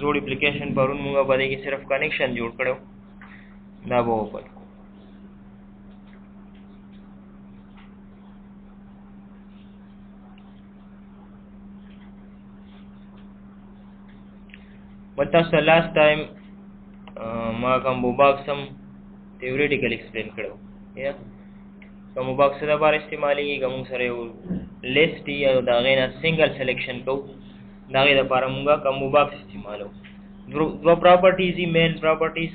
जोड़ एप्लीकेशन पर मूंगा बदे की सिर्फ कनेक्शन जोड़ करो ना वो पर बता सो लास्ट टाइम मां कम बॉक्सम थियोरेटिकल एक्सप्लेन करो या कम बॉक्स दा बार इस्तेमाल की कम सरे लिस्ट या दागेना सिंगल सिलेक्शन को दागे दा पार मूंगा कम बॉक्स इस्तेमाल हो दो प्रॉपर्टीज ही मेन प्रॉपर्टीज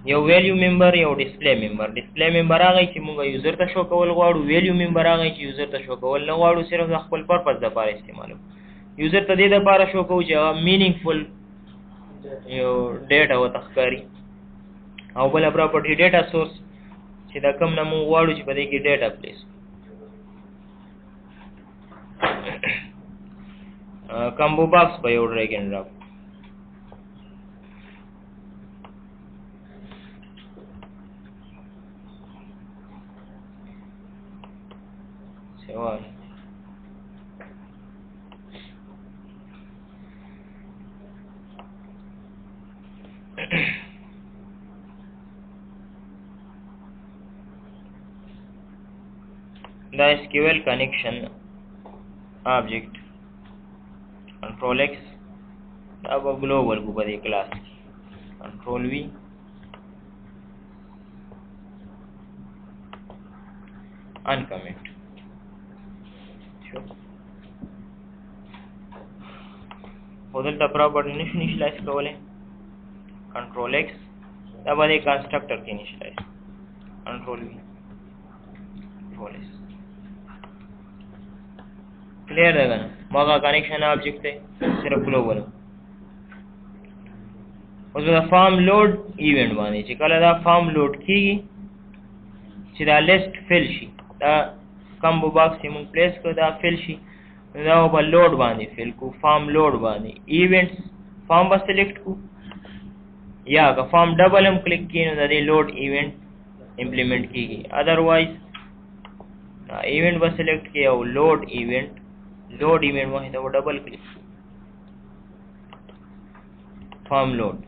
यो वैल्यू मेंबर यो डिस्प्ले मेंबर आ गई कि मूंगा यूजर ता शो कवल गवाड़ू वैल्यू मेंबर आ गई कि यूजर ता शो कवल न गवाड़ू सिर्फ खपल पर्पस दा पार इस्तेमाल हो यूजर ता दे दा पार शो को जा मीनिंगफुल यो डेटा हो तखकारी او बला property data source چې دا کم نه مونږ غواړو چې په دې کې ډیټا پلیس کمبو باکس په یو ډریګ اینډ ډراپ سوال the SQL connection object control X अब ग्लोबल को बदे क्लास कंट्रोल V अनकमेंट बदलता प्रॉपर्टी इनिशियलाइज कवले कंट्रोल X अब बदे कंस्ट्रक्टर की initialize control V control S clear है ना मगा कनेक्शन ऑब्जेक्ट है सिर्फ ग्लोबल उसमें फॉर्म लोड इवेंट बानी ची कल दा फॉर्म लोड की ची दा लिस्ट फिल शी दा कम्बो बॉक्स में प्लेस को दा फिल शी दा ऊपर लोड बानी फिल को फॉर्म लोड बानी इवेंट्स फॉर्म बस सिलेक्ट को या का फॉर्म डबल हम क्लिक किए ना दे लोड इवेंट इंप्लीमेंट की अदरवाइज इवेंट बस सिलेक्ट किया वो लोड इवेंट वहीं तो वो डबल क्लिक फॉर्म लोड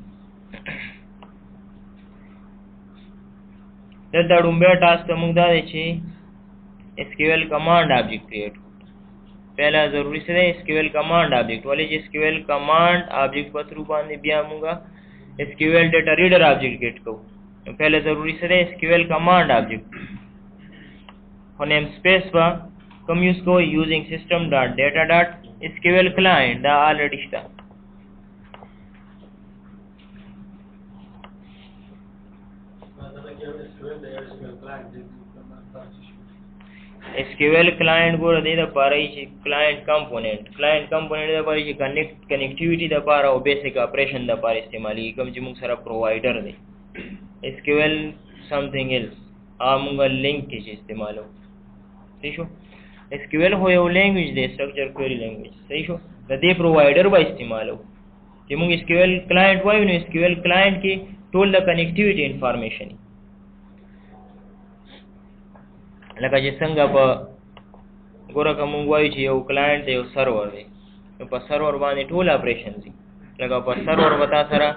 दड़ुंबे टास्क मुगदा देची SQL कमांड ऑब्जेक्ट क्रिएट पहला जरूरी से SQL कमांड ऑब्जेक्ट वाले SQL कमांड ऑब्जेक्ट पर रूपान बिया muga SQL data reader object create को पहले जरूरी से SQL कमांड ऑब्जेक्ट और नेम स्पेस पर कम यूज को यूजिंग system.data.sql client दा ऑलरेडी स्टा SQL client को दे दा पारे ची client component दा पारे ची कनेक्टिविटी दा पारा और बेसिक ऑपरेशन दा पारे इस्तेमाली कम जी मुंग सारा प्रोवाइडर दे SQL समथिंग एल्स आ मुंगा लिंक के इस्तेमाल हो ठीक हो SQL हो यो लैंग्वेज दे स्ट्रक्चर क्वेरी लैंग्वेज सही शो दे प्रोवाइडर बा इस्तेमाल हो कि मुंग SQL क्लाइंट वाई नो SQL क्लाइंट की टोल द कनेक्टिविटी इंफॉर्मेशन लगा जे संगा प गोरा का मुंग वाई छी यो क्लाइंट दे यो सर्वर दे तो पर सर्वर बाने टोल ऑपरेशन सी लगा पर सर्वर बता सरा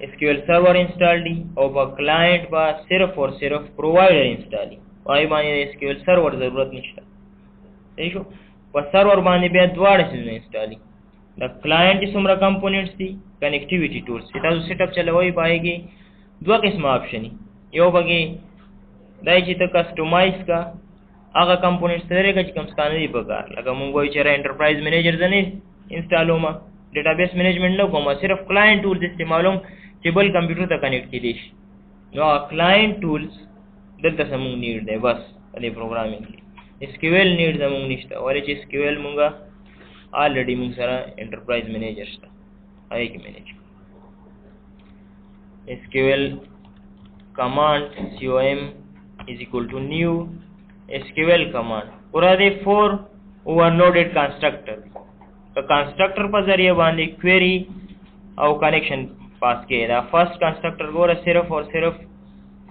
SQL सर्वर इंस्टॉल दी और पर क्लाइंट बा सिर्फ और सिर्फ प्रोवाइडर इंस्टॉल दी वाई बाने SQL सर्वर जरूरत निश्ता सही शो पर सर्वर बाने बे द्वार से इंस्टॉल दी द क्लाइंट सुमरा कंपोनेंट्स दी कनेक्टिविटी टूल्स इता जो सेटअप चले वही पाएगी दो किस्म ऑप्शन यो बगे दाई तो कस्टमाइज का आगा कंपोनेंट्स तरीका कम स्काने दी प्रकार लगा मुंगो इचरा एंटरप्राइज मैनेजर जने इंस्टॉल होमा डेटाबेस मैनेजमेंट नो कोमा सिर्फ क्लाइंट टूल्स इस्तेमाल होम केबल कंप्यूटर तक कनेक्ट की देश नो क्लाइंट टूल्स दलता समूंग नीड दे बस अदे प्रोग्रामिंग की SQL नीड समूंग निश्ता और ये SQL मुंगा ऑलरेडी मुंग सारा एंटरप्राइज मैनेजर sta आई की manage SQL command com is equal to new SQL command पूरा दे 4 overloaded constructor तो constructor पर जरिए बांधे query और connection पास किए दा first constructor गोरा सिर्फ और सिर्फ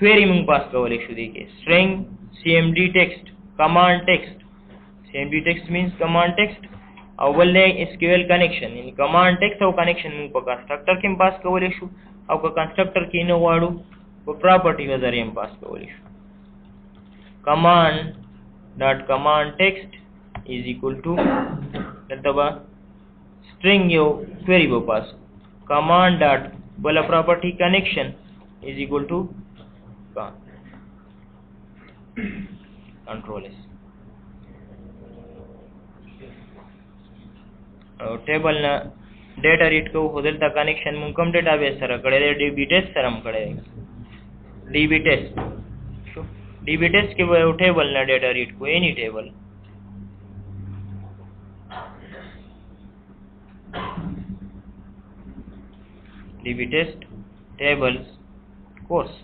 query मुंग पास कवले शुदी के string cmd text command text cmd text means command text और बोले SQL connection यानी command text और connection मुंग पर constructor के पास कवले शु और का constructor की नो वाड़ू वो property के जरिए पास कवले शु command dot command text is equal to तबा string यो query वो पास command dot बोला property connection is equal to control s और टेबल ना डेटा रीड को होदलता कनेक्शन मुंकम डेटाबेस सर कड़े डीबी टेस्ट सरम कड़े डीबी टेस्ट के वो टेबल ना डेटा रीड को एनी table DB test tables course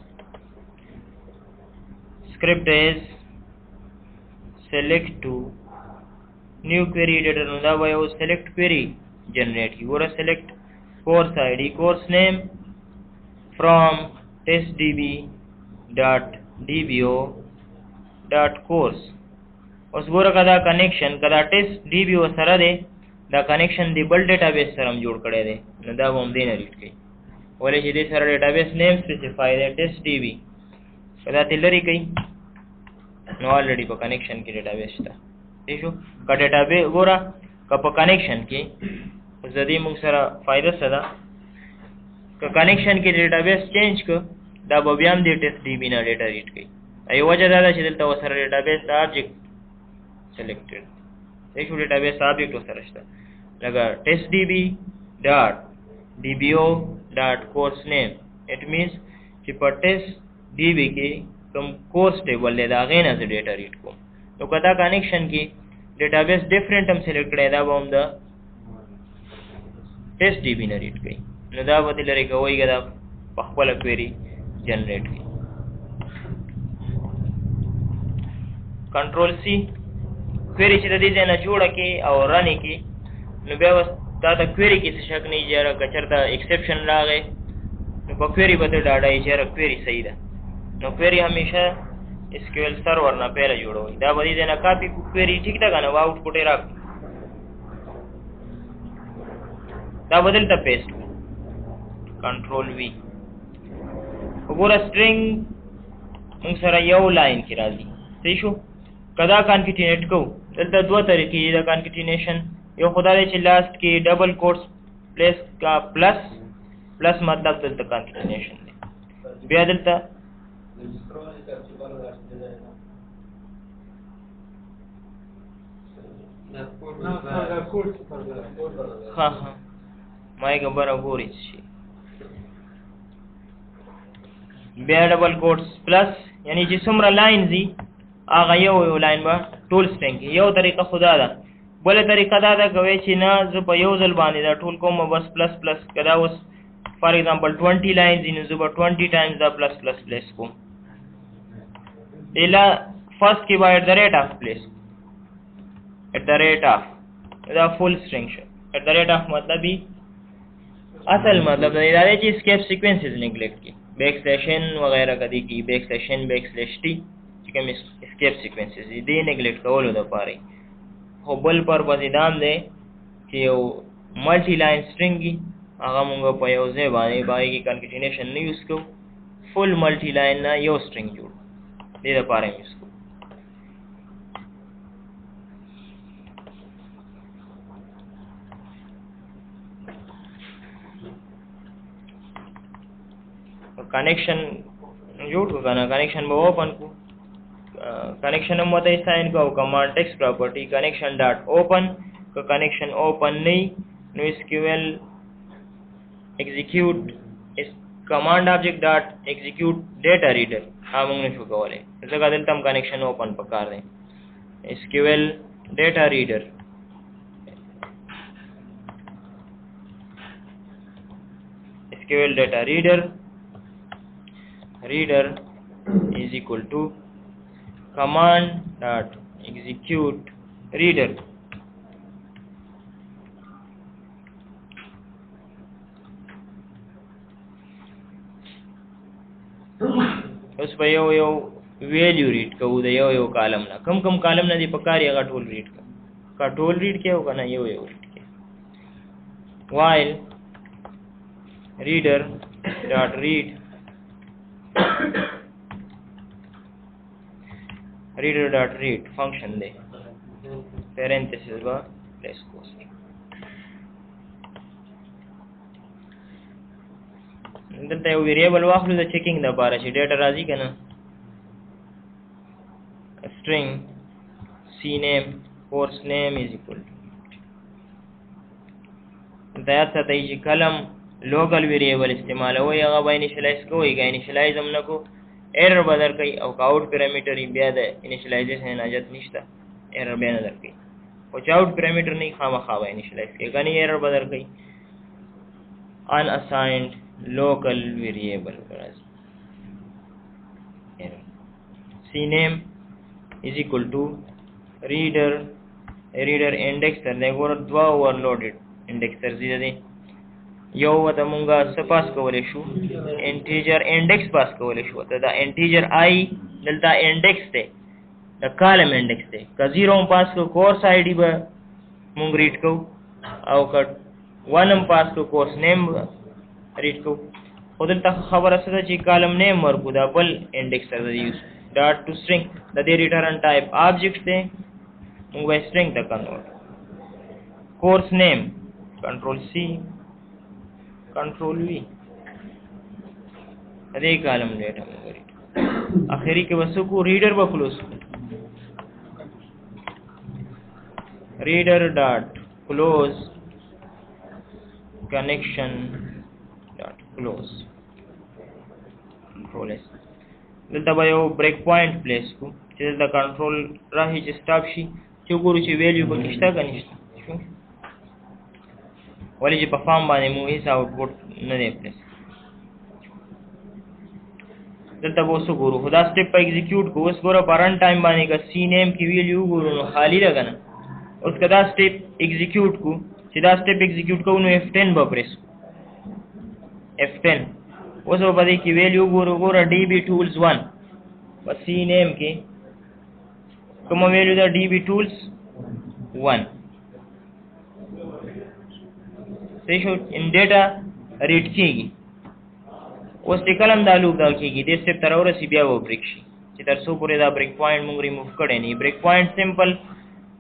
script is select to new query editor नुदा वो select query generate की वो select course id course name from testdb.dbo.course उस गोरा कदा connection कदा testdbo सरा दे दा connection दिबल database सरम जोड़ करे दे नुदा वो हम देना रीड कई और ये दे सारा database name specify दे testdb कदा तिलरी कई नो ऑलरेडी पर कनेक्शन की डेटाबेस था ठीक है का डेटाबेस गोरा का पर कनेक्शन की उस जदी मुंग सारा फायदा सदा का कनेक्शन की डेटाबेस चेंज को दा बबियाम दे testdb ना डेटा रीड की अयो वजह दादा चलता वो सारा डेटाबेस ऑब्जेक्ट सिलेक्टेड एक डेटाबेस ऑब्जेक्ट हो सरस्ता लगा testdb.dbo.course name इट मींस कि पर testdb की तुम कोर्स टेबल ले दागे ना से डेटा रीड को तो कदा कनेक्शन की डेटाबेस डिफरेंट हम सिलेक्ट करे दा बम द testdb ना रीड कई नदा बदल रे को वही कदा पखवाला क्वेरी जनरेट की कंट्रोल सी क्वेरी से दी देना जोड़ के और रन की नु व्यवस्था ता क्वेरी की शक नहीं जरा कचरता एक्सेप्शन लागे नु क्वेरी बदल डाटा जरा क्वेरी सही है नो क्वेरी हमेशा SQL सर्वर ना पहले जोड़ो दा बदी देना कॉपी क्वेरी ठीक था ना आउटपुट ए रख दा बदलता पेस्ट कंट्रोल वी पूरा स्ट्रिंग मुंगसरा यो लाइन की राजी सही शो कदा कॉन्केटिनेट को दलता दो तरीके दा कॉन्केटिनेशन यो खुदा दे लास्ट की डबल कोट्स प्लेस का प्लस मतलब दलता कॉन्केटिनेशन बे दलता हाँ माय गबर गोरिच बे डबल कोट्स प्लस यानी जिसमरा लाइन जी आगा यो लाइन बा टूल स्ट्रिंग यो तरीका खुदा दा बोले तरीका दा कवे छी ना जो यो जल बांधी दा टूल को बस प्लस कदा उस फॉर एग्जांपल 20 लाइंस इन जो 20 टाइम्स दा प्लस प्लेस को इला फर्स्ट की by at the rate of place at the rate of the full string at the rate of मतलब भी असल मतलब इदारे की स्केप सीक्वेंसेस नेग्लेक्ट की बैकस्लैश वगैरह कदी की बैकस्लैश बैकस्लैश टी चिकम स्केप सीक्वेंसेस दे नेग्लेक्ट कवल द पारे होबल पर बदिदाम दे कि मल्टी लाइन स्ट्रिंग की आगा मुंगा पयोजे बाई की कॉन्केटिनेशन नहीं उसको फुल मल्टी लाइन ना यो स्ट्रिंग जोड़ दे द पारे में इसको कनेक्शन जोड़ को कनेक्शन वो ओपन को कनेक्शन हम बताइए साइन को command text property connection dot open का कनेक्शन ओपन नहीं नो SQL एग्जीक्यूट इस command object dot execute data reader हम उन्हें शो कवले जगह दिलता हम कनेक्शन ओपन पकार दें SQL data reader SQL data reader is equal to command dot execute reader اوس په یو ویلیو ریډ کوو د یو کالم نه کم کالم نه دی په کار یې ټول ریډ کا ټول ریډ کې او کنه یو ریډ کې while reader dot read function दे parenthesis बा प्लेस कोस دلته یو ویریبل واخلو د چیکینګ د لپاره چې ډیټا راځي کنه string cname course name is equal دا ته چې کلم لوکل ویریبل استعمالوي هغه به انیشلایز کوي که انیشلایز هم نه کو ایرر به درکوي او که آوټ پیرامیټر بیا د انیشلایزیشن حاجت نشته ایرر بیا نه درکوي خو چې آوټ پیرامیټر نه وي خامخا به انیشلایز کوي که نه ایرر به درکوي unassigned local variable cname is equal to reader index تر دې ګوره دوا overloaded index تر دې یو وته مونږه سپاس کولې شو انټیجر انډیکس پاس کولې شو ته دا انټیجر آی دلته انډیکس ته د کالم انډیکس ته که 0 پاس کو کورس آی ډی به مونږ ریډ کو او که 1 پاس کو کورس نیم ریډ کو خو دلته خبره څه چې کالم نیم ورکو دا بل انډیکس سره یوز ډاټ ټو سټرینګ د دې ریټرن ټایپ آبجیکټ ته مونږ سټرینګ ته کنورټ کورس نیم کنټرول سی کنټرول وی دې کالم ډیټا مګری اخري کې وسو کو ریډر به کلوز reader dot close connection dot close control s دلته به یو بریک پوینټ پلیس کو چې د کنټرول راهي چې سټاپ شي چې ګورو چې ویلیو به کیشته کنيشته ولې چې په فارم باندې مو هیڅ آوټپوټ نه دی پلیس دلته به اوسو ګورو خدا سټپ په ایگزیکیوټ کو اوس ګورو پرن ټایم باندې کا سی نیم کی ویلیو ګورو نو خالی راغنه اوس کدا سټپ ایگزیکیوټ کو چې دا سټپ ایگزیکیوټ کو نو F10 به پریس F10 اوس په دې کې ویلیو ګورو DB tools 1 په سی نیم کې کوم ویلیو دا DB tools 1 شو ان ډیټا ریډ کیږي اوس د کلم دا لوپ دا کیږي د سټپ تر اورسي بیا و بریک شي چې تر څو پورې دا بریک پوینټ موږ ریموو کړی نه بریک پوینټ سمپل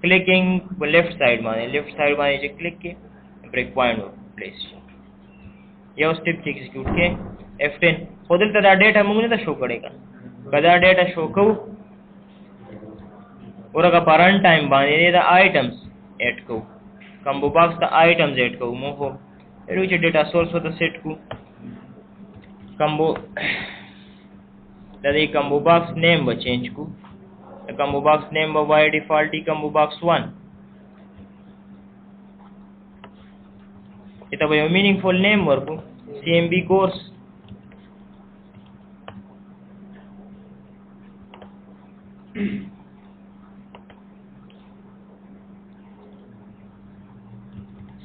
کلیکینګ په لیفت سایډ باندې چې کلیک کې بریک پوینټ پلیس شي یو سټپ چې ایگزیکیوټ کې F10 خو دلته دا ډیټا موږ نه شو کړی کا کدا ډیټا شو کو ورګه پران ټایم باندې دا آیټمز اډ کو کمبو باکس ته آیټمز اډ کو مو هو ایرو چې ډیټا سورس وته سیټ کو کمبو د دې کمبو باکس نیم به چینج کو د کمبو باکس نیم به بای ډیفالټ کمبو باکس 1 ته به یو مینینګفول نیم ورکو CMB کورس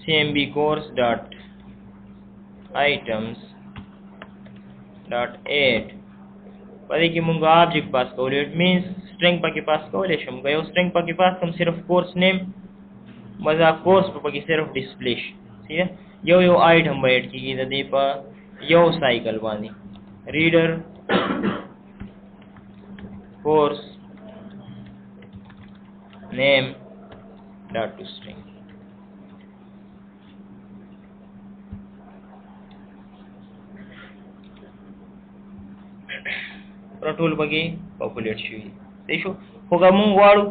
CMB course dot items dot add پدې کې موږ آبجیکټ پاس کولې اټ مینز سټرینګ پکې پاس کولې شم یو سټرینګ پکې پاس کوم صرف کورس نیم مزه کورس پکې صرف ډسپلی شي یو آیټم به اډ کیږي د دې په یو سایکل باندې ریډر کورس name dot to string ټول پکې پاپولیټ شي صحیح شو خو کوم غواړو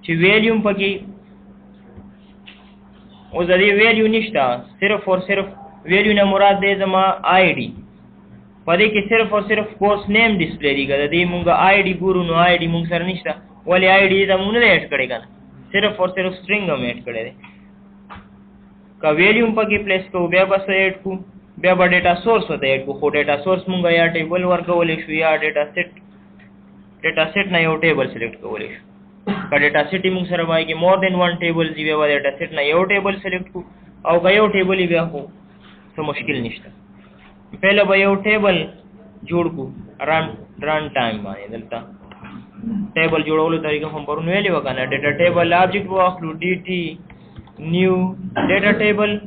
چې ویلیوم پکې او ځدی ویلیو نشته صرف اور صرف ویلیو نه مراد دې زما آی ډی پدې کې صرف اور صرف کورس نیم ډسپلی دی ګر دې مونږه آی ډی ګورو نو آی ډی مونږ سره نشته ولی آی ډی دا مونږ نه اډ کړی کنه صرف اور صرف سټرینګ هم اډ کړی دی کا ویلیوم پکې پلیس کو بیا بس اډ کو بیا به ډیټا سورس وته اډ کو خو ډیټا سورس مونږه یا ټیبل ورکولې شو یا ډیټا سیټ data set نه یو ټیبل سلیکټ کولای شو که ډیټا سیټ موږ سره وایي کې مور دین ون ټیبل دی بیا ډیټا سیټ نه یو ټیبل سلیکټ کو او که یو ټیبل بیا خو څه مشکل نشته پهله به یو ټیبل جوړ کو رن ټایم باندې دلته ټیبل جوړولو طریقه هم پرون ویلې وکنه ډیټا ټیبل آبجیکټ واخلو ډي ټي نیو ډیټا ټیبل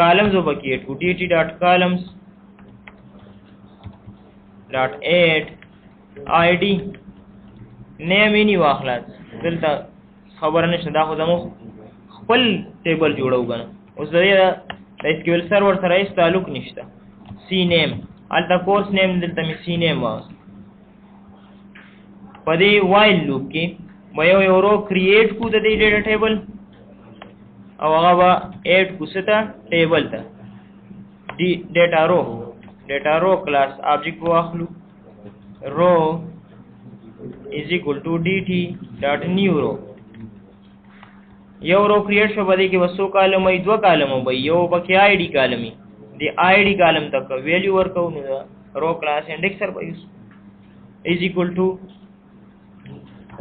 کالمز وبکیټ کو ډي ټي ډاټ کالمز ډاټ اډ آی ډي نیم یې نه واخلا دلته خبره نشته دا خو زموږ خپل ټیبل جوړو کنه اوس د اس کیو ایل سرور سره هیڅ تعلق نشته سی نیم الته کورس نیم دلته می سی نیم واس په دې وایل لوپ کې مې یو رو کریټ کو د دې ډیټا ټیبل او هغه وا اډ کو ستا ټیبل ته دی ډیټا رو کلاس آبجیکټ واخلو رو is equal to dt dot new row یو رو کریټ شو بده کې وسو کالم ای دو کالم وبای یو پکې آی ډی کالمي دی آی ډی کالم تک ویلیو ورکو نو رو کلاس انډیکسر به یوز is equal to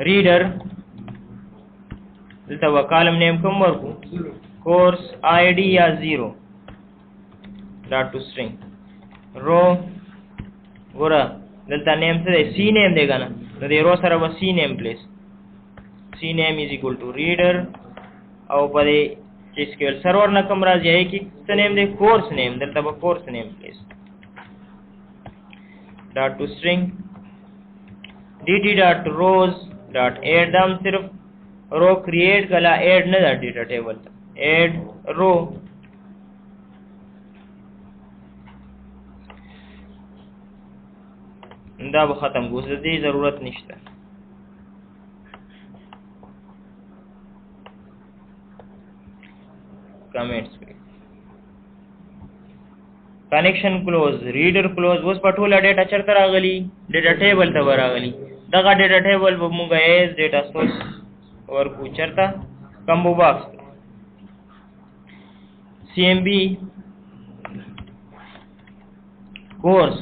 reader دلته کالم نیم کوم ورکو course id یا 0 dot to string رو ګوره دلته نیم څه دی سی نیم دی کنه نو د رو سره به سی نیم پلیس سی نیم از اکول ټو ریډر او په دې چې سکیل سرور نه کوم راځي هي کې څه نیم دی کورس نیم دلته به کورس نیم پلیس ډاټ ټو سټرینګ dt ډاټ روز ډاټ اډ دم صرف رو کریټ کلا اډ نه دا ډیټا ټیبل اډ رو دا به ختم کو زه دې ضرورت نشته کمنټس کنیکشن کلوز ریډر کلوز اوس په ټوله ډیټا چرته راغلی ډیټا ټیبل ته راغلی دغه ډیټا ټیبل به موږ ایز ډیټا سورس ورکو چرته کمبو باکس cmb course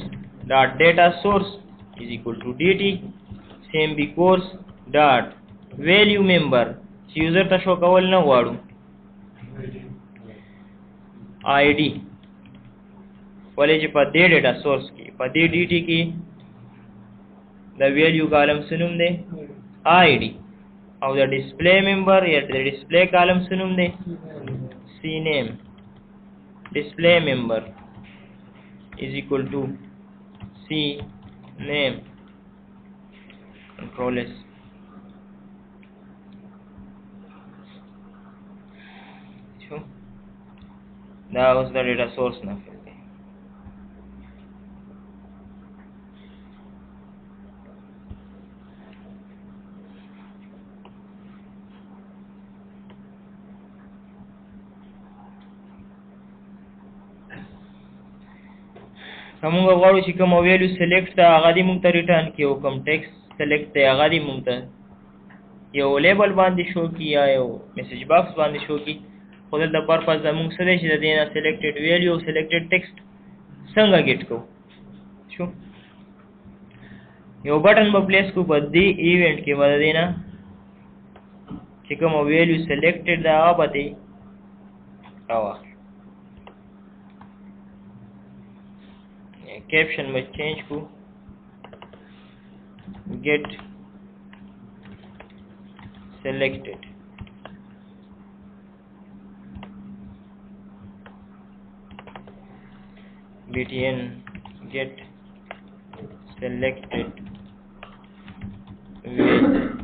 dot data source is equal to dt cmb course dot value member چې یوزر ته شو کول نه غواړو id ولې چې په دې ډیټا سورس کې په دې dt کې د ویلیو کالم سنوم دی id او د ډسپلی ممبر یا د ډسپلی کالم سنوم دی cname display member is equal to cname control s that was the data source now کومه غواړو چې کوم ویلیو سلیکټ ته هغه دې مونږ ته ریټرن کیو کوم ټیکس سلیکټ ته هغه دې مونږ ته یو لیبل باندې شو کی یا یو میسج باکس باندې شو کی خو د پرپز مونږ سره چې د دې نه سلیکټډ ویلیو سلیکټډ ټیکسټ څنګه ګیټ کو شو یو بٹن په پلیس کو په دې ایونت کې ور دینا چې کوم ویلیو سلیکټډ دا هغه پته راو caption में change को get selected btn get selected with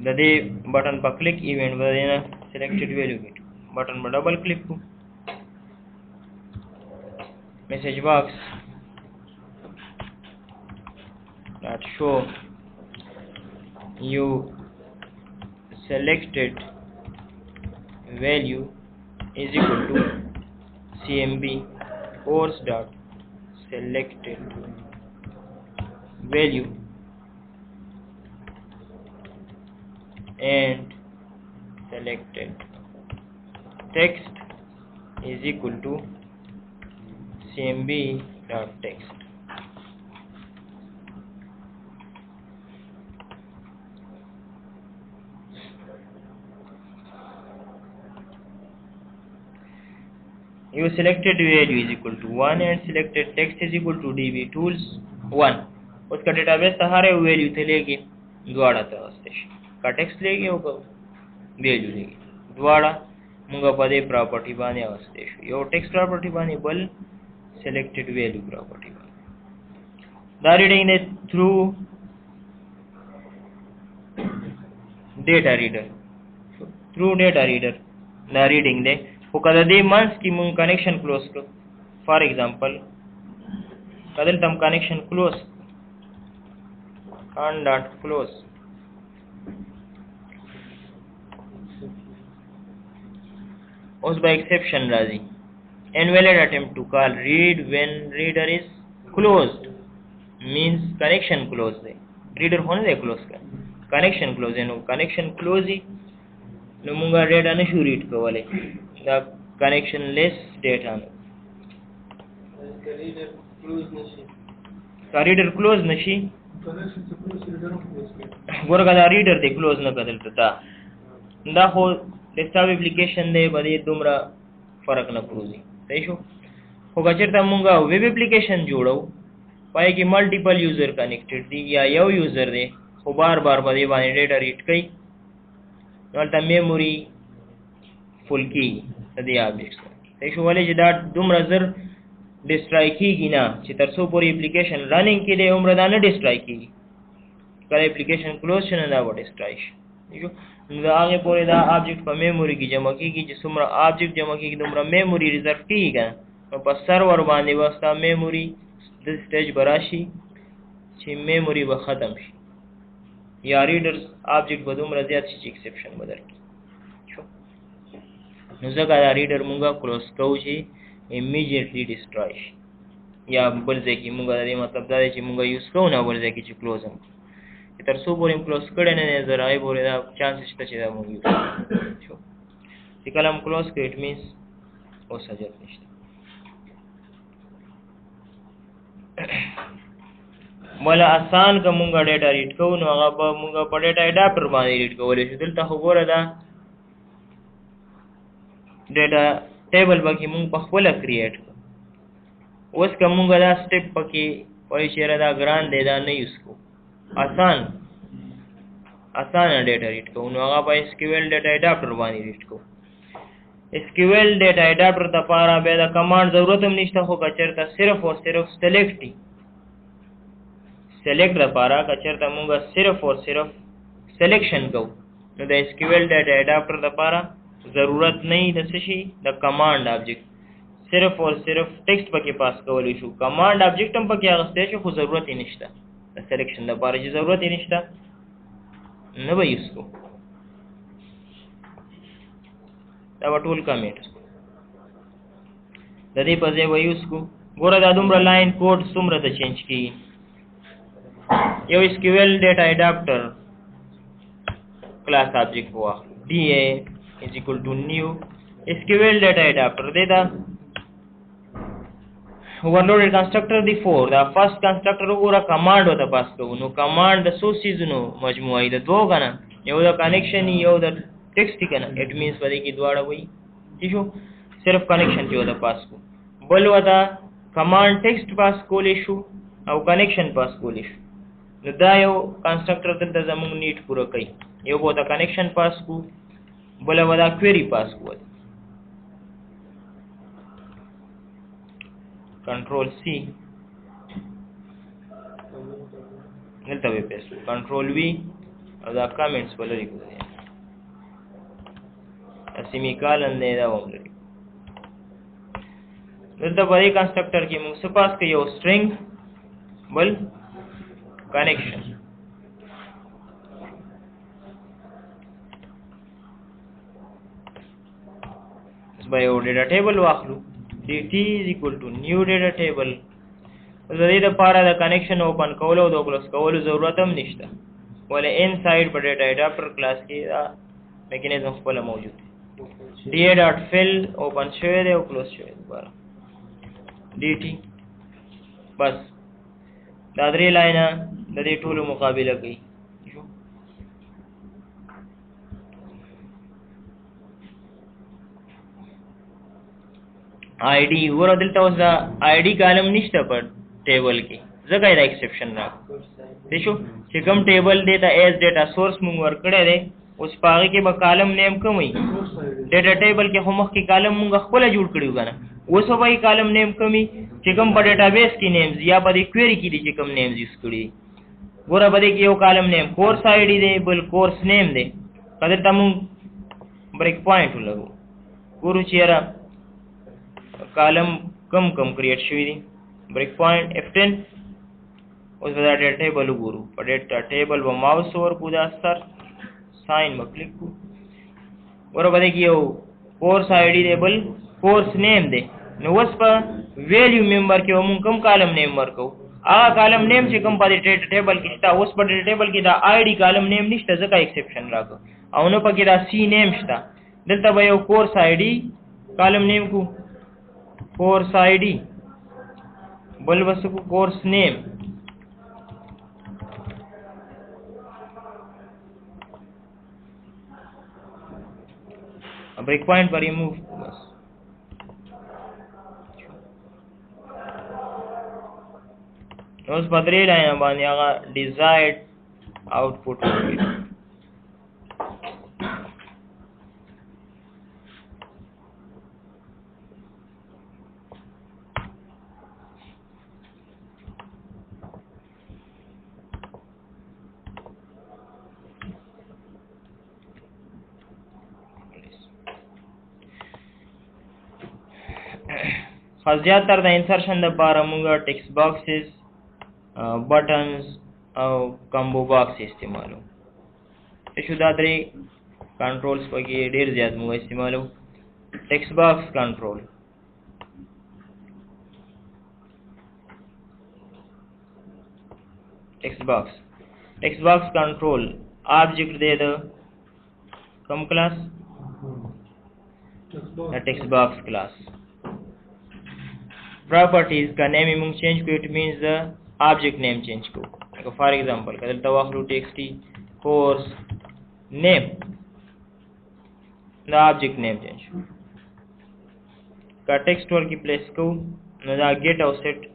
د دې بٹن پر کلیک ایونت باندې سلیکټډ ویلیو ګیټ بٹن پر ډبل کلیک کو میسج باکس that show you selected value is equal to cmb course dot selected value and selected text is equal to cmb.text. You selected value is equal to 1 and selected text is equal to db tools 1. उसका डेटाबेस था हरे वैल्यू थे लेके द्वारा था स्टेशन का टेक्स्ट लेके होगा वैल्यू लेके द्वारा मुंगा पदे प्रॉपर्टी बाने स्टेशन यो टेक्स्ट प्रॉपर्टी बाने बल selected value property बाने दा रीडिंग ने through data reader दा रीडिंग ने कदा दे मंथ्स की मुंग कनेक्शन क्लोज कर फॉर एग्जांपल कदल तम connection close on dot close उस by exception राजी invalid attempt to call read when reader is closed means connection closed है reader होने दे close का connection closed है नो connection close ही नो मुंगा data ने शू read को वाले the connectionless data नो का reader close नशी गोर का रीडर दे क्लोज न कदलता दा हो डेस्कटॉप एप्लीकेशन दे बदे दुमरा फर्क न क्रूजी सही शो हो गचरता मुंगा वेब एप्लीकेशन जोड़ो पाए कि मल्टीपल यूजर कनेक्टेड दी या यो यूजर दे हो बार-बार बदे बाने डेटा रीड कई नलता मेमोरी फुल की सदी ऑब्जेक्ट्स सही शो वाले जदा दुमरा जर डिस्ट्रॉय की ना चितरसो पूरी एप्लीकेशन रनिंग के लिए उम्र दाने डिस्ट्रॉय की कर एप्लीकेशन क्लोज छने दा वो डिस्ट्रॉय देखो दा आगे पूरे दा ऑब्जेक्ट पर मेमोरी की जमा की जिस उम्र ऑब्जेक्ट जमा की उम्र मेमोरी रिजर्व की है तो बस सर्वर बांधे वास्ता मेमोरी स्टेज बराशी छी मेमोरी व खत्म शी या रीडर्स ऑब्जेक्ट बद उम्र ज्यादा छी एक्सेप्शन बदल की नजका रीडर मुंगा क्लोज कौची immediately destroy या बोलजे की मुंगा दे मतलब दादे ची मुंगा यूज को ना बोलजे की क्लोज हम इतर सो बोरे क्लोज करे ने जरा आई बोरे दा चांसेस तचे दा मुंगी छो ती कलम क्लोज के इट मींस ओ सजत निश्चित मला आसान का मुंगा डेटा रीड को नो आगा मुंगा पर डेटा एडाप्टर बाने रीड को बोले दिल ता हो बोरे दा डेटा टेबल बाकी मुंग पखवला क्रिएट उस का मुंग दा स्टेप पकी कोई शेरा दा ग्रांड दे दा नहीं उसको आसान डेटा रीड को उन्होंने आगा पाए SQL डेटा एडाप्टर बानी रीड को SQL डेटा एडाप्टर ता पारा बेदा कमांड जरूरत हम निश्ता होगा चरता सिर्फ और सिर्फ सेलेक्ट दा पारा का चरता मुंगा सिर्फ और सिर्फ सिलेक्शन को नो दा SQL डेटा एडाप्टर ता पारा जरूरत नहीं दसशी द कमांड ऑब्जेक्ट सिर्फ और सिर्फ टेक्स्ट पके पास कवल इशू कमांड ऑब्जेक्ट हम पके आगस्ते छो को जरूरत ही निश्ता सिलेक्शन द पारे जी जरूरत ही निश्ता न भाई उसको तब टूल कमेंट ददी पजे वही उसको गोरा दादुमरा लाइन कोड सुमरा द चेंज की यो SQL data adapter class object हुआ DA is equal to new SQL data adapter देता overloaded constructor the first constructor पूरा command होता पास को नो command the sources नो मजमुआ इधर दो का ना ये उधर connection ही ये उधर text ही का ना it means बदे की द्वारा वही ठीक हो सिर्फ connection जो होता पास को बोल होता command text पास को लेशु और connection पास को लेशु नो दा यो constructor तंत्र जमुंग नीट पूरा कई ये होता connection पास को बोला वाला क्वेरी पास हुआ कंट्रोल C मिलता है पेस्ट कंट्रोल V और दा कमेंट्स बोले लिख दिया सेमीकोलन दे दा वो मिलता बड़ी कंस्ट्रक्टर की मुझसे पास के यो स्ट्रिंग बोल connection by your data table वाखलू dt is equal to new data table जरी द पारा द कनेक्शन ओपन कवलो दो क्लोज कवलो जरूरतम निश्ता बोले इनसाइड पर डेटा एडाप्टर क्लास की मैकेनिज्म फॉलो मौजूद है DA ډاټ فیل اوپن شوی دی او کلوز شوی دی دوباره DT بس دا درې لاینه د دې ټولو مقابله کوي ID ور دلته اوس دا ID کالم نشته په ټیبل کې ځکه دا ایکسپشن راغلی دی شو چې کوم ټیبل دی ته ایز ډیټا سورس مونږ ورکړی دی اوس پاغه کې به کالم نیم کوم وي ډیټا ټیبل کې هم کې کالم مونږ خپل جوړ کړیو کنه اوس به کالم نیم کومي چې کوم په ډیټابیس کې نیمز یا په کوئری کې دي چې کوم نیمز یوز کړی ګوره به کې یو کالم نیم کورس ID دی بل کورس نیم دی کله ته مونږ بریک پوینټ ولګو ګورو چیرې کالم کم کریټ شوی دی بریک پوینټ F10 اوس دا ډیټا ټیبل وګورو په ډیټا ټیبل و ماوس ورکو دا سر ساين ما کلیک کو ورو باندې کیو کورس ID دی بل کورس نیم دی نو اوس په ویلیو ممبر کې موږ کوم کالم نیم ورکو هغه کالم نیم چې کوم په ډیټا ټیبل کې شته اوس په ډیټا ټیبل کې دا ID کالم نیم نشته ځکه ایکسپشن راغو او نو پکې دا C نیم شته دلته به یو کورس ID کالم نیم کو کورس ID بل وسکو کورس نیم break point पर remove बस उस बदले लाइन बांधे आगा desired output زیاتر د انسرشن د لپاره موږ ټیکسټ باکسز بټنز او کمبو باکس استعمالو شو دا درې کنټرولز پکې ډیر زیات موږ استعمالو ټیکسټ باکس کنټرول ټیکسټ باکس کنټرول آبجیکټ دی د کوم کلاس د ټیکسټ باکس کلاس properties का name हम change को it means the object name change को like for example कदल तवाखलू txt course name the object name change का text वर की place को न दा get और set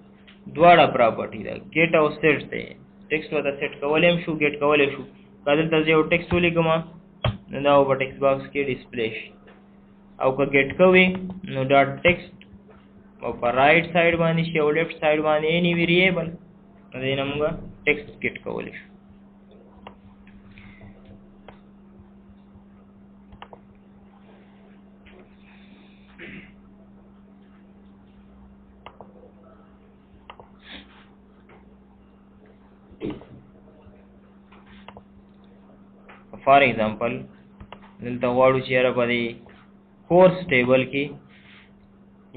द्वारा property दा get और set से text वर दा set कवलेम शू get कवलेम शू कदल तजे और text वाली कमा न दा वो text box के display और का get कवे न dot text او پر رائټ سایډ باندې شي او لیفټ سایډ باندې اني ویریبل دا موږ ټیکسټ ګیټ کولای شو فار ایگزامپل دلته واړو چې را باندې کورس ټیبل کې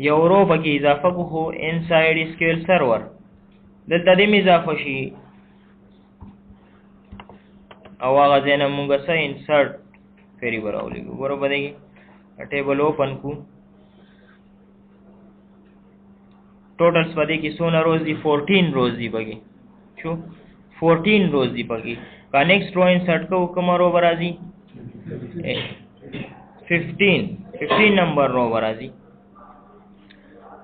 یو رو پکې اضافه کو انساید SQL سرور دلته دې اضافه شي او هغه ځنه موږ سره انسرټ کوي براولې ګورو باندې ټیبل اوپن کو ټوټلز باندې کې سونه روز دي 14 روز دي پکې شو 14 روز دي پکې کا نیکسټ رو انسرټ کو کوم رو برازي 15 نمبر رو برازي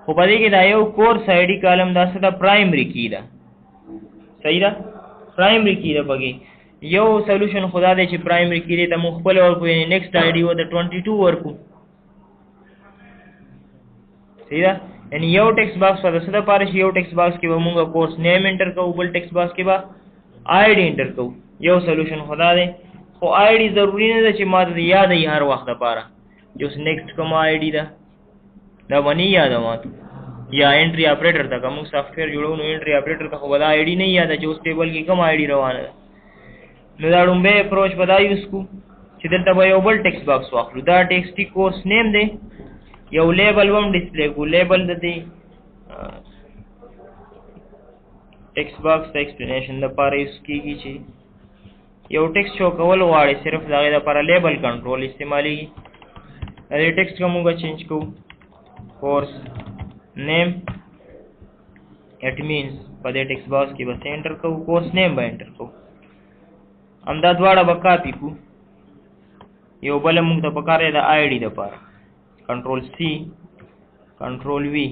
خو پدې کې دا یو کورس ID کالم دا څه د پرایمری کی ده صحیح ده پرایمری کی ده پکې یو سولوشن خدا دې چې پرایمری کی دې ته مخبل ورکو یعنی نیکسټ ID و د 22 ورکو صحیح ده یعنی یو ټیکسټ باکس په څه د پاره شي یو ټیکسټ باکس کې به موږ کورس نیم انټر کوو بل ټیکسټ باکس کې به ID انټر کوو یو سولوشن خدا دې خو ID ضروری نه ده چې ماته یاد وي هر وخت لپاره جو نیکسټ کوم ID ده دا ونی یاد ماته یا انټری اپریټر ته کوم سافټویر جوړو نو انټری اپریټر ته خو دا ID نه یاد چې اوس ټیبل کې کوم ID روانه ده نو دا ډومبه اپروچ بدای یوز کو چې دلته به یو بل ټیکسټ باکس واخلو دا ټیکسټ کورس نیم دی یو لیبل هم ډیسپلی کو لیبل د دې ټیکسټ باکس د ایکسپلینیشن لپاره یوز کیږي چې یو ټیکسټ شو کول غواړي صرف دا لپاره لیبل کنټرول استعمالي دا ټیکسټ کوم موږ چینج کوو کورس نیم اټ مینز په دې ټیکسټ باکس کې بس انټر کوو کورس نیم به انټر کوو همدا دواړه به کاپي کو یو بل موږ ته پکار دی د آی ډي دپاره کنټرول سی کنټرول وی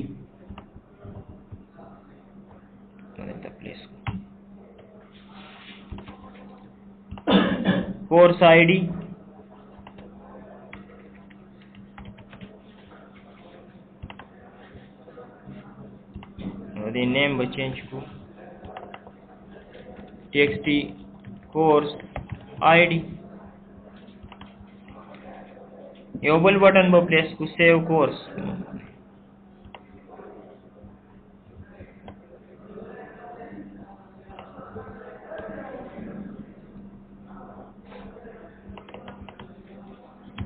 دلته پلیس کورس آی ډي the name will change to txt course id यो बल बटन पर प्रेस को save course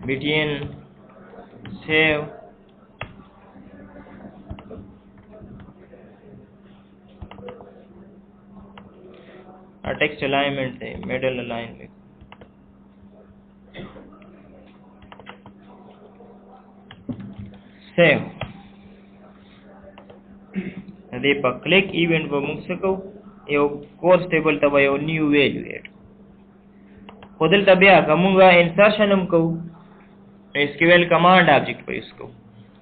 btn save text alignment है मिडल अलाइनमेंट सेव दे पर क्लिक इवेंट पर मुझ सको यो कोर्स टेबल तब यो न्यू वैल्यू ऐड खुदल तबिया कमूंगा इंसर्शन हम को एसक्यूएल कमांड ऑब्जेक्ट पर यूज को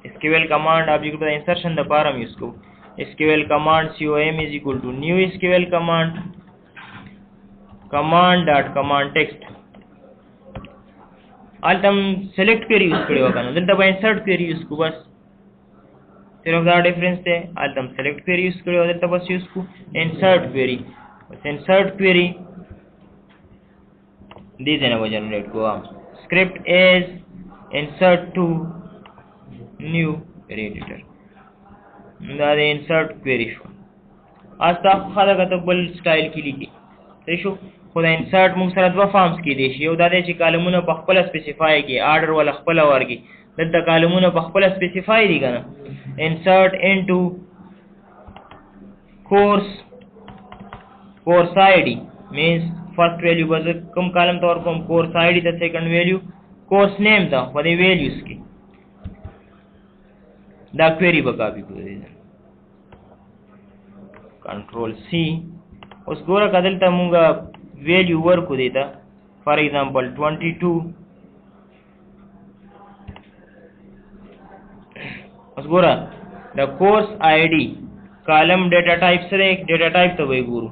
एसक्यूएल कमांड ऑब्जेक्ट पर इंसर्शन द पारम यूज को SQL command com is equal to new SQL command command text आलतम सेलेक्ट क्वेरी यूज करेगा करना दलता बाय इंसर्ट क्वेरी यूज को बस सिर्फ दा डिफरेंस है आलतम सेलेक्ट क्वेरी यूज करेगा दलता बस यूज को इंसर्ट क्वेरी बस इंसर्ट क्वेरी दिस है ना वो जनरेट को script is insert to new query editor दा इंसर्ट क्वेरी शो आज तक खादा का तो बल स्टाइल की लिखी شو خو دا انسرټ موږ سره دوه فارمز کې دي یو دا دی چې کالمونه په خپل سپیسیفای کې آرډر ولا خپل ورګي دلته کالمونه په خپل سپیسیفای دي کنه انسرټ انټو course id means first value was کوم کالم تور کوم course id the second value course name دا په دې values کې دا query به کاپی کوی کنټرول سی उस गोरा कदल ता मुंगा वैल्यू वर्क को देता फॉर एग्जांपल 22 उस गोरा the course ID column data type से एक डेटा टाइप तो वही गुरु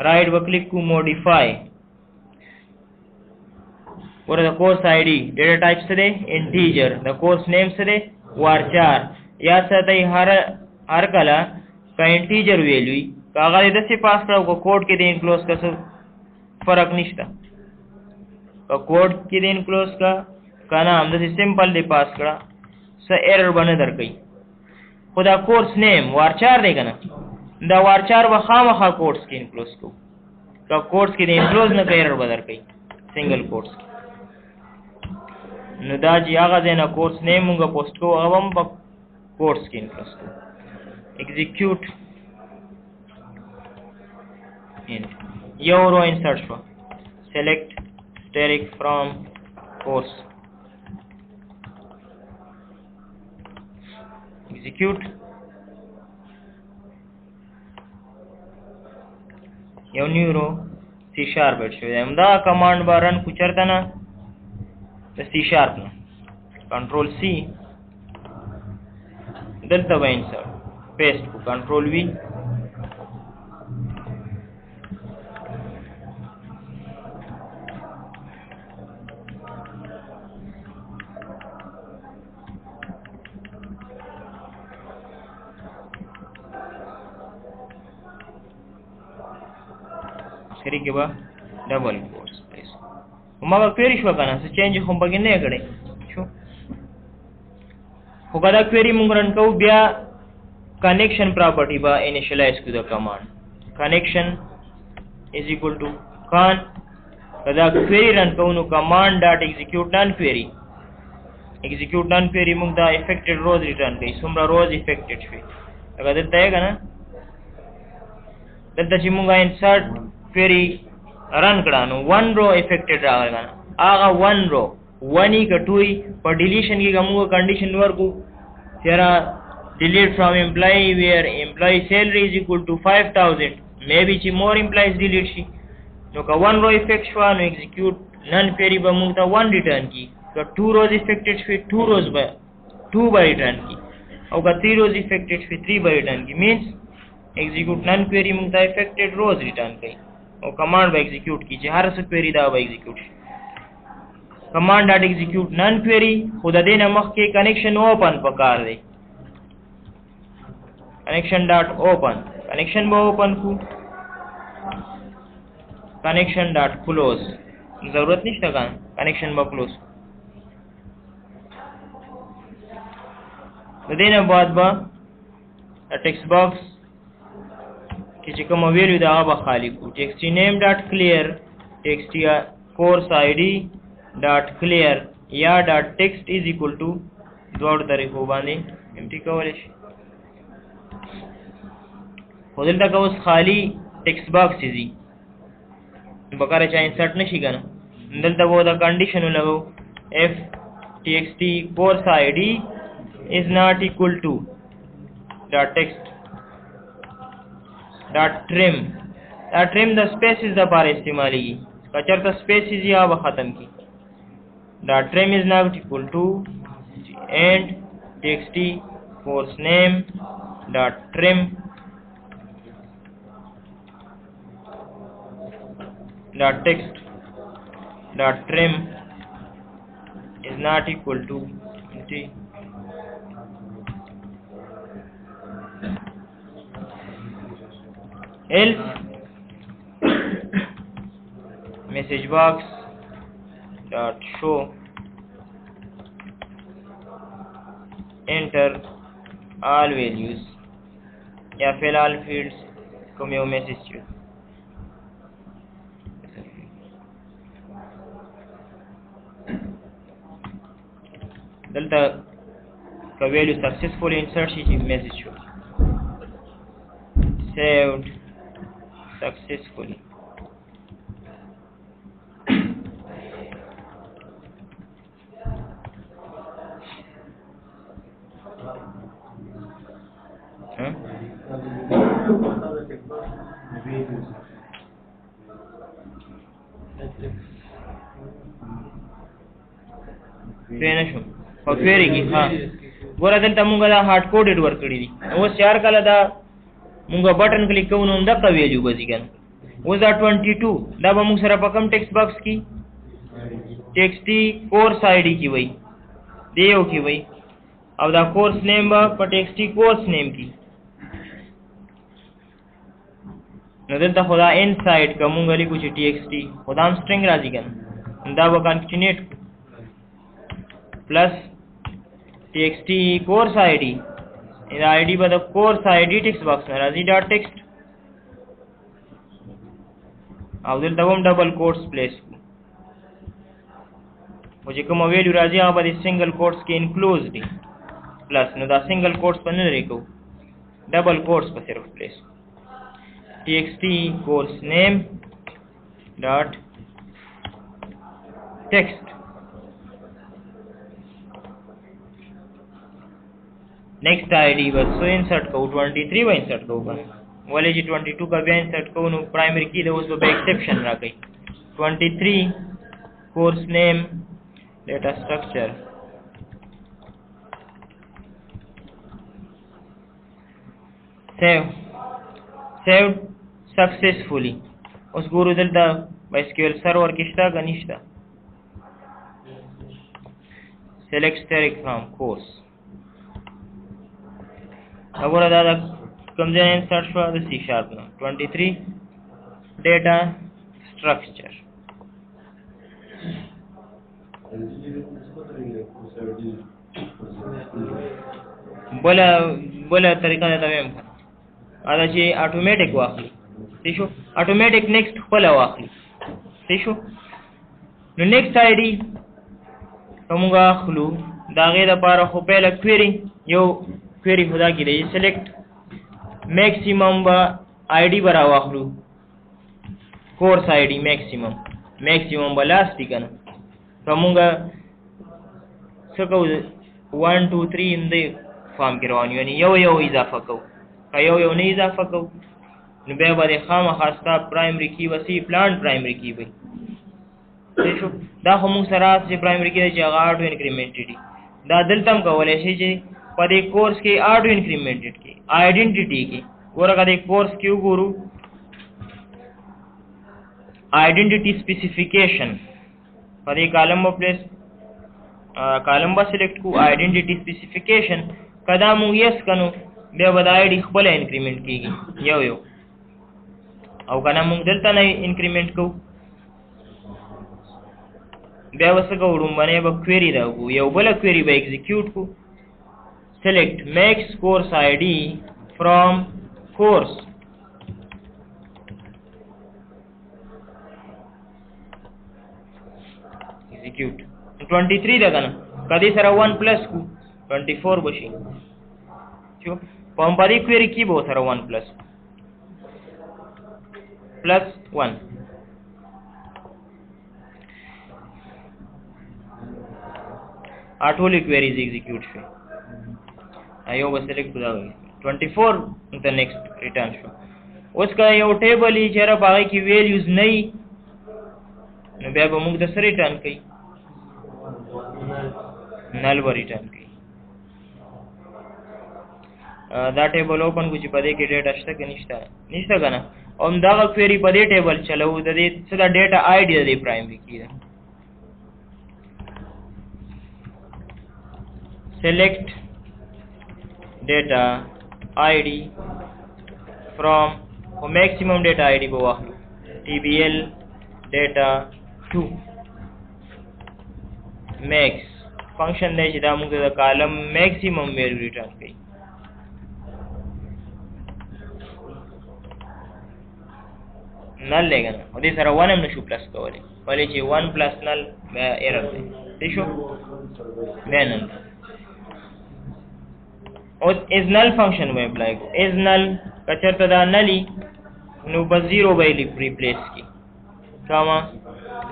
राइट व क्लिक को मॉडिफाई और the course ID data type से इंटीजर द कोर्स नेम से varchar या सतई हर कला का इंटीजर वैल्यू कागज दसे पास करा को कोड के दिन क्लोज का सब फर्क निश्ता का कोड के दिन क्लोज का नाम दसे सिंपल दे पास करा स एरर बने दर गई खुदा कोर्स नेम वारचार देगा ना दा वारचार व खामखा कोड्स के क्लोज को का कोड्स के दिन क्लोज न एरर बदर गई सिंगल कोड्स नदा जी आगा देना कोर्स नेम मुंगा पोस्ट को अवम कोड्स के क्लोज को execute Euro insert for select steric from course execute यो न्यू रो C# बैठ शो हमदा कमांड बार रन कुचरता ना तो C# ना कंट्रोल C दलता बाय इंसर्ट पेस्ट को कंट्रोल V करी के बाद डबल कोर्स प्लेस मग क्वेरी शो करना से चेंज हम बगे ने करे शो होगा क्वेरी मुंग रन को बिया कनेक्शन प्रॉपर्टी बा initialize to the command connection is equal to कान कदा क्वेरी रन को नो command dot execute non query मुंग दा इफेक्टेड रोज रिटर्न गई सुमरा रोज इफेक्टेड शे अगर दता है ना दता ची मुंगा इंसर्ट क्वेरी रन करानो one row affected Raga Agha one row ونی کټوي په ډیلیشن کې کومه کنډیشن ورکو چیرې delete from employee where employee salary is equal to 5000 maybe چې more employees delete شي نو که 1 row effect شو نو execute none query به موږ ته 1 return کی که 2 rows affected شي 2 rows به 2 به return کی او که 3 rows affected شي 3 به return کی means execute none query موږ ته affected rows return کوي او command به execute کی چې هر څه query دا به execute شي command dot execute none query خود دې نه مخکې connection open پکار دی connection dot open connection به open کو connection dot close ضرورت نشته کان connection به close د دې نه بعد به text box کې چې کوم ویلیو دا به خالی کو text name dot clear text course id dot clear یا dot text is equal to دوړ طریقو باندې empty کولای شي خودل دا اوس خالی ټیکسټ باکس دی بقره چا انسرټ نشي کنه دلته وو دا کنډیشن لګو if txt course id is not equal to dot text dot trim دا trim د spaces د لپاره استعمالي کچرته spaces یا به ختم کی dot trim is not equal to and txt course name dot trim dot text dot trim is not equal to empty else message box dot show enter all values या fill all fields کوم یو میسج چو دلته که value successfully insert شي چې message شو saved successfully فینشو او query کی ها ګوره دلته مونږه دا هارد کوډډ ورک کړی دي اوس یار کله دا مونږه بٹن کلیک کوو نو دا ویلیو بځي کنه اوس دا 22 دا به موږ سره په کوم ټیکسټ باکس کې txt course id کی وای دیو کی وای او دا کورس نیم به په txt course name کې نو دلته خدا انساید کومه لیکو چې txt خدام string راځي کنه دا به کنټینیټ plus txt course id دا id به د course id text box نه راځي dot text او دلته هم ډبل کوټس پلیس او چې کوم ویلیو راځي هغه به سنگل کوټس کې انکلوز دي پلس نو دا سنگل کوټس په نه لري کو ډبل کوټس په صرف پلیس txt course name dot text next id बस सो इंसर्ट को 23 व इंसर्ट को वाले जी 22 का भी इंसर्ट को no primary की दे उस पे एक्सेप्शन रह गई 23 course name data structure save successfully उस गुरु दलता SQL सर्वर किस्ता कनिष्ठा select static from course अगर दादा कम जाए इंसर्ट शो द C# ना 23 डेटा स्ट्रक्चर बोला तरीका देता है हम आधा जी ऑटोमेटिक वाखली ठीक हो ऑटोमेटिक नेक्स्ट बोला वाखली ठीक हो नेक्स्ट आईडी कमुगा खलू दागे द पारा खो पहला क्वेरी यो क्वेरी खुदा की रही सेलेक्ट मैक्सिमम बा आईडी बरा वाखलू कोर्स आईडी मैक्सिमम बलास्ट कन कमुगा څه کوو 1 2 3 ان دې فارم کې روان یعنی یو اضافه کوو که یو نه اضافه کوو نو بیا به خامخا ستا پرایمري کی وسی پلانټ پرایمري کی وي شو دا خو موږ سره چې پرایمري کی چې هغه اټو انکریمنټ دي دا دلته هم کولای شي چې په دې کورس کې اټو انکریمنټ کې آیډنټیټي کې ورګه دې کورس کې وګورو آیډنټیټي سپیسیفیکیشن په دې کالم په پلیس کالم به سلیکټ کو آیډنټیټي سپیسیفیکیشن کدا مونږ یس کنو بیا به د آی ډي خپل انکریمنټ کیږي یو او کنه مونږ دلته نه انکریمنټ کوو بیا وسه کوم باندې به کویری راغو یو بل کویری به ایگزیکیوټ کو select max course id from course execute 23 دا کنه کدی سره 1 پلس کو 24 بشي چو پم پدې کویری کی به سره 1 پلس 1 اټولې کویریز ایگزیکیوټ شي ایو به سلیکټ کړو 24 ته نیکسټ ریټرن شو اوس کا یو ټیبل یې چیرې باغی کی ویلیوز نه نو بیا به موږ د سره ریټرن کړي نل به ریټرن کړي دا ټیبل اوپن کو چې پدې کې ډیټا شته کې نشته کنه اوم دا کویری په دې ټیبل چلو د دې څه دا ډیټا آی ډي د پرایمري کی ده select data id from maximum data id په واخلو tbl data 2 max function دی چې دا موږ د کالم maximum value return کوي نل لګنه او دې سره 1 هم نشو پلس کولای ولې چې 1 پلس نل ایرر دی دې شو نن او is null function we apply is null کچرته دا نلی نو به 0 به ریپلیس کی کما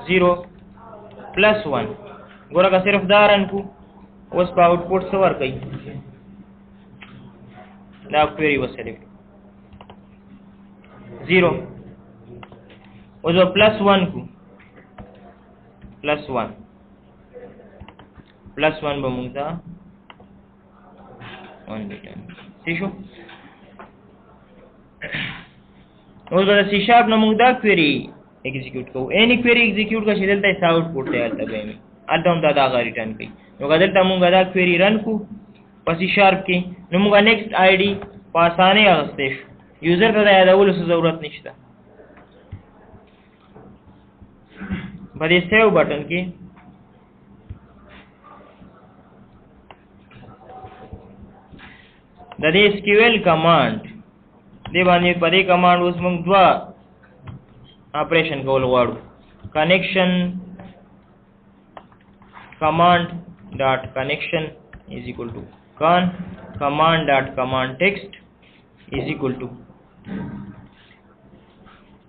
0 پلس 1 ګورګه صرف دا رن کو اوس په آوټپوټ څه ور کوي دا کویری وسره 0 اوس پلس 1 کو پلس 1 به موږ ته 1 ریټرن شو اوس به سی شارپ نو موږ دا کویری ایگزیکیوټ کوو اني کویری ایگزیکیوټ کا چې دلته ساوټ پورټ ته الته به می الته هم دا ریټرن کوي نو دلته موږ دا کویری رن کو په سی شارپ کې نو موږ نیکسټ آی ډي په اسانه اغستې شو یوزر ته دا یادولو ضرورت نشته په دې سیو بٹن کې د دې SQL کمانډ دی باندې په دې کمانډ اوس موږ دوا اپریشن کول غواړو connection command dot connection is equal to command dot command text is equal to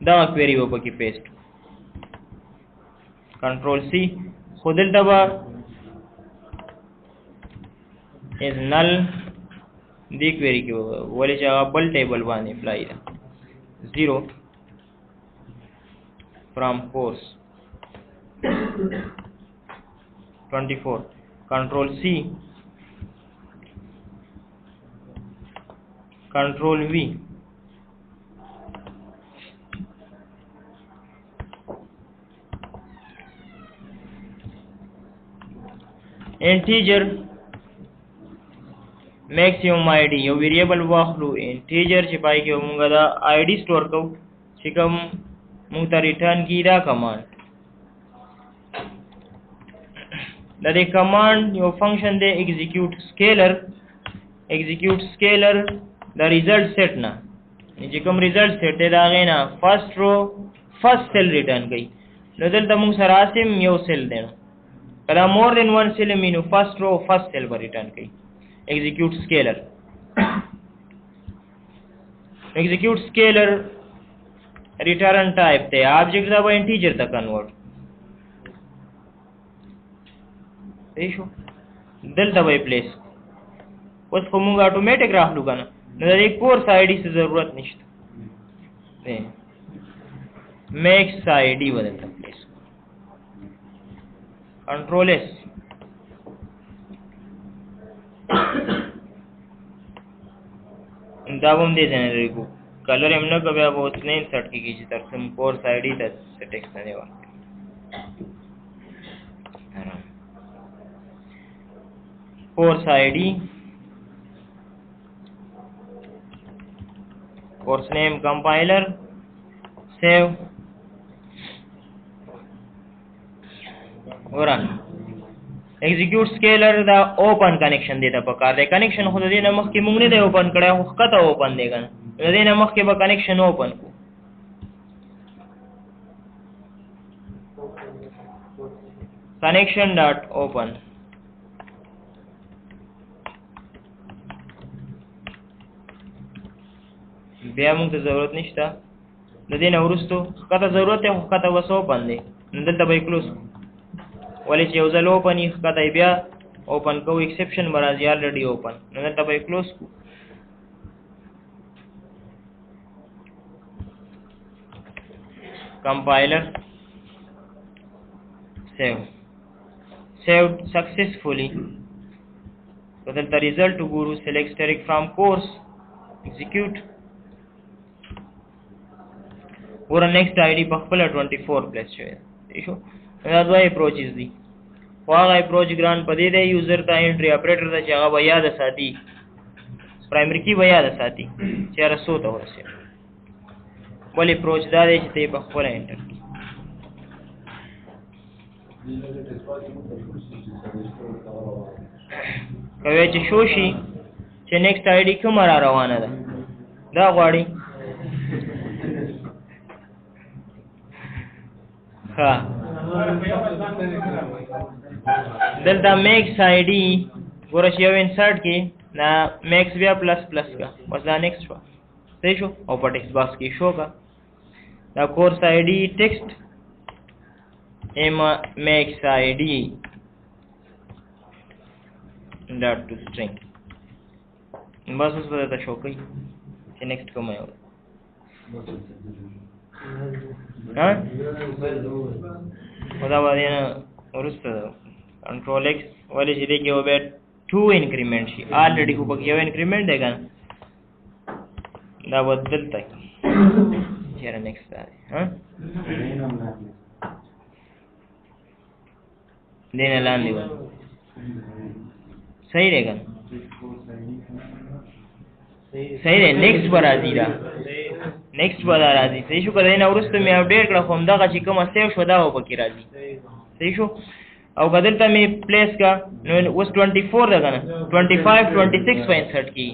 دا query و پکې پیسټ control C خودل دبا is null دی query کې ولې چې بل ټیبل باندې اپلای ده 0 from course 24 control C control V integer maximum id یو ویریبل واخلو انټیجر چې پای کې موږ دا آی ډي سٹور کوو چې کوم موږ ته ریټرن کی دا کمانډ دا د کمانډ یو فنکشن دی ایگزیکیوټ سکیلر د ریزلټ سیټ نه چې کوم ریزلټ سیټ دی دا غینا فرست رو فرست سیل ریټرن کوي نو دلته موږ سره اسیم یو سیل دی کله مور دین ون سیل مینو فرست رو فرست سیل به ریټرن کوي execute scalar return type ته object دا به integer ته convert شو دلته به پلیس اوس خو مونږ اټومیټک راخلو کنه نو د دې کورس آی ډي څه ضرورت نشته میکس آی ډي بدلته پلیس کنټرول اس دا هم دې ځای لري کو کلر هم نه کوي به اوس نه انسرټ کیږي چې تر څو کورس آی ډي ته ټیکس نه دی ورکړي course ID, course name, compiler, save, run. Execute scalar دا open connection دیتا پکار دی connection خود دینه مخکې مونږ نه دی open کړی خو کته open دی کنه دینه مخکې به connection open کو connection dot open بیا موږ ته ضرورت نشته د دې نه وروستو کته ضرورت یې خو کته وسو باندې دلته به کلوز ولې چې یو ځل اوپن یې کته بیا اوپن کو ایکسپشن مرাজি الریډي اوپن نو دلته به کلوز کو compiler saved successfully so that the result to guru select static from course execute or next id په خپل 24 پلیس شوی شو دا دوه اپروچز دي واغه اپروچ ګران پدې دی یوزر ته انټری اپریټر ته چې هغه بیا د ساتي پرایمری کی بیا د ساتي چې رسو ته ورسي ولې اپروچ دا دی چې ته په خپل انټر کوي چې شوشي چې نیکسټ id کوم را روانه ده دا غواړي ها دلته میکس آی ډي ګوره چې یو انسرټ کې نا میکس بیا پلس پلس کا بس دا نیکسټ شو صحیح شو او په ټیکسټ باکس کې شو کا دا کورس آی ډي ټیکسټ ایم میکس آی ډي ډاټ ټو سټرینګ بس اوس به دا شو کوي چې نیکسټ کوم یو ها خدا باندې نه ورسته کنټرول ایکس ولې چې دې کې و به 2 انکریمنٹ شي الریډي خو پکې یو انکریمنٹ دی کنه دا بدلته چیرې نیکسټ دی ها دینه لاندې و صحیح دی کنه صحیح دی نیکسټ برازي دا نیکسټ به راځي صحیح شو کله نه ورسته مې اپډیټ کړم خو همدغه چې کومه سیو شو دا و پکې راځي صحیح شو او بدلته مې پلیس کا نو اوس 24 ده کنه 25 26 په انسرټ کی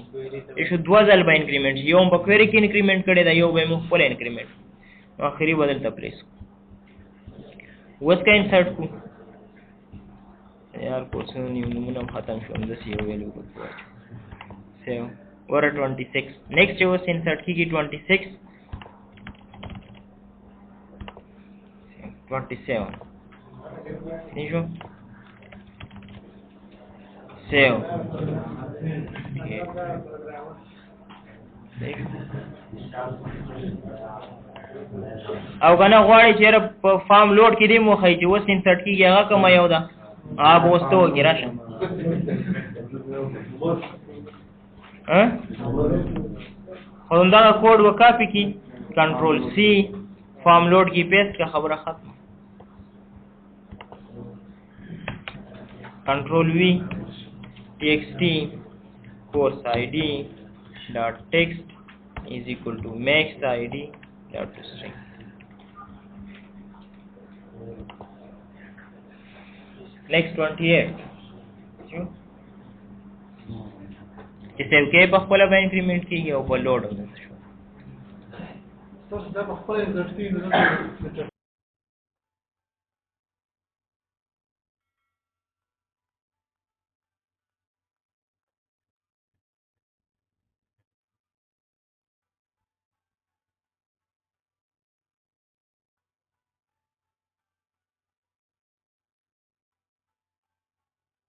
شو دوه ځل به انکریمنٹ یو په کویری کې انکریمنٹ کړي دا یو به مو خپل انکریمنٹ اخري بدلته پلیس اوس کا انسرټ کو یار کوڅه نیمونه ختم شو هم دسی یو ویلو کو سیو ور 26 نیکسټ یو انسرټ کیږي 26 27 نیشو سیو او کنه غواړي چې په فارم لوډ کې دی مو خای چې وس انسرټ کیږي هغه کوم یو ده هغه وستو ګراشه ها خوندا کوډ وکاپی کی کنټرول سی فارم لوډ کی پیسٹ کا خبره ختم کنٹرول وی txt course id dot text is equal to max id dot string next 28 چې سیو کې په خپل باندې انکریمنٹ کیږي او په لوډ هم شو تاسو دا په خپل انټرټ کې